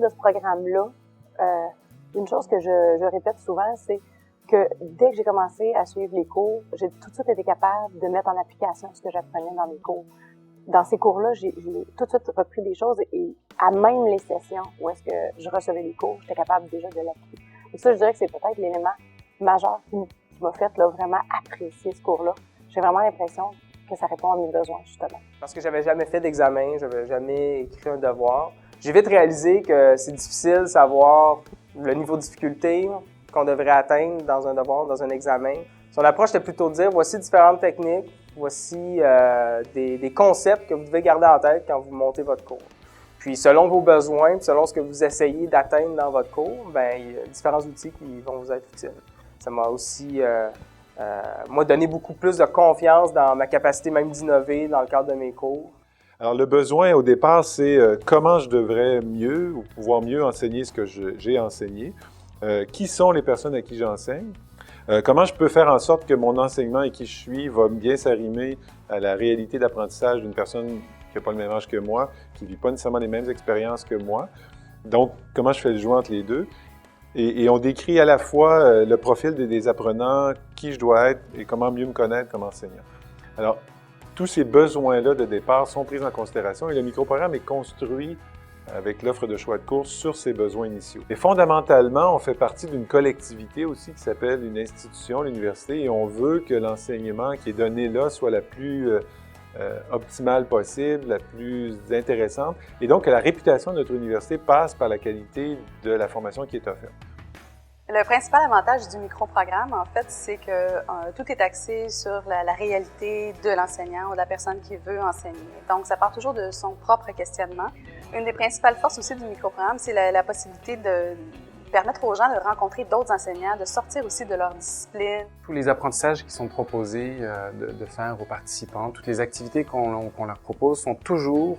de ce programme-là, une chose que je répète souvent, c'est que dès que j'ai commencé à suivre les cours, j'ai tout de suite été capable de mettre en application ce que j'apprenais dans mes cours. Dans ces cours-là, j'ai tout de suite repris des choses et à même les sessions où est-ce que je recevais les cours, j'étais capable déjà de l'appliquer. Et ça, je dirais que c'est peut-être l'élément majeur qui m'a fait là, vraiment apprécier ce cours-là. J'ai vraiment l'impression que ça répond à mes besoins, justement. Parce que j'avais jamais fait d'examen, j'avais jamais écrit un devoir. J'ai vite réalisé que c'est difficile de savoir le niveau de difficulté qu'on devrait atteindre dans un devoir, dans un examen. Son approche était plutôt de dire, voici différentes techniques, voici des concepts que vous devez garder en tête quand vous montez votre cours. Puis selon vos besoins, puis selon ce que vous essayez d'atteindre dans votre cours, bien, il y a différents outils qui vont vous être utiles. Ça m'a aussi moi, donné beaucoup plus de confiance dans ma capacité même d'innover dans le cadre de mes cours. Alors, le besoin au départ, c'est comment je devrais mieux ou pouvoir mieux enseigner ce que j'ai enseigné. Qui sont les personnes à qui j'enseigne? Comment je peux faire en sorte que mon enseignement et qui je suis va bien s'arrimer à la réalité d'apprentissage d'une personne qui n'a pas le même âge que moi, qui ne vit pas nécessairement les mêmes expériences que moi. Donc, comment je fais le joint entre les deux? Et on décrit à la fois le profil des apprenants, qui je dois être et comment mieux me connaître comme enseignant. Alors, tous ces besoins-là de départ sont pris en considération et le microprogramme est construit avec l'offre de choix de cours sur ces besoins initiaux. Et fondamentalement, on fait partie d'une collectivité aussi qui s'appelle une institution, l'université, et on veut que l'enseignement qui est donné là soit la plus optimale possible, la plus intéressante, et donc que la réputation de notre université passe par la qualité de la formation qui est offerte. Le principal avantage du microprogramme, en fait, c'est que tout est axé sur la réalité de l'enseignant ou de la personne qui veut enseigner. Donc, ça part toujours de son propre questionnement. Une des principales forces aussi du microprogramme, c'est la possibilité de permettre aux gens de rencontrer d'autres enseignants, de sortir aussi de leur discipline. Tous les apprentissages qui sont proposés de faire aux participants, toutes les activités qu'on leur propose sont toujours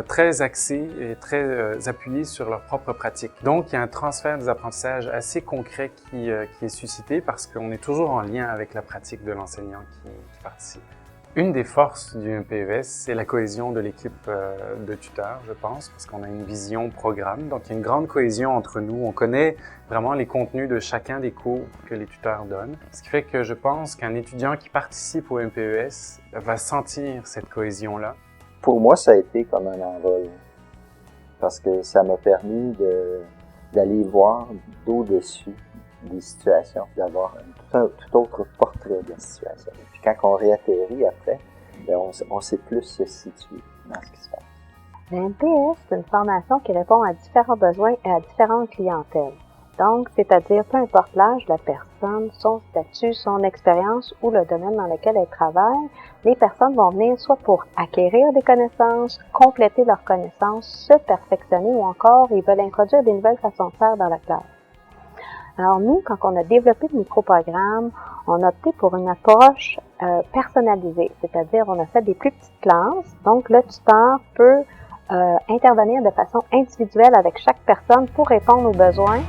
très axés et très appuyés sur leur propre pratique. Donc, il y a un transfert des apprentissages assez concret qui est suscité parce qu'on est toujours en lien avec la pratique de l'enseignant qui participe. Une des forces du MPES, c'est la cohésion de l'équipe de tuteurs, je pense, parce qu'on a une vision programme. Donc, il y a une grande cohésion entre nous. On connaît vraiment les contenus de chacun des cours que les tuteurs donnent. Ce qui fait que je pense qu'un étudiant qui participe au MPES va sentir cette cohésion-là. Pour moi, ça a été comme un envol, parce que ça m'a permis d'aller voir d'au-dessus des situations, d'avoir un tout autre portrait de la situation. Puis quand on réatterrit après, bien, on sait plus se situer dans ce qui se passe. Le MPES, c'est une formation qui répond à différents besoins et à différentes clientèles. Donc, c'est-à-dire peu importe l'âge de la personne, son statut, son expérience ou le domaine dans lequel elle travaille, les personnes vont venir soit pour acquérir des connaissances, compléter leurs connaissances, se perfectionner ou encore ils veulent introduire des nouvelles façons de faire dans la classe. Alors nous, quand on a développé le microprogramme, on a opté pour une approche personnalisée, c'est-à-dire on a fait des plus petites classes, donc le tuteur peut intervenir de façon individuelle avec chaque personne pour répondre aux besoins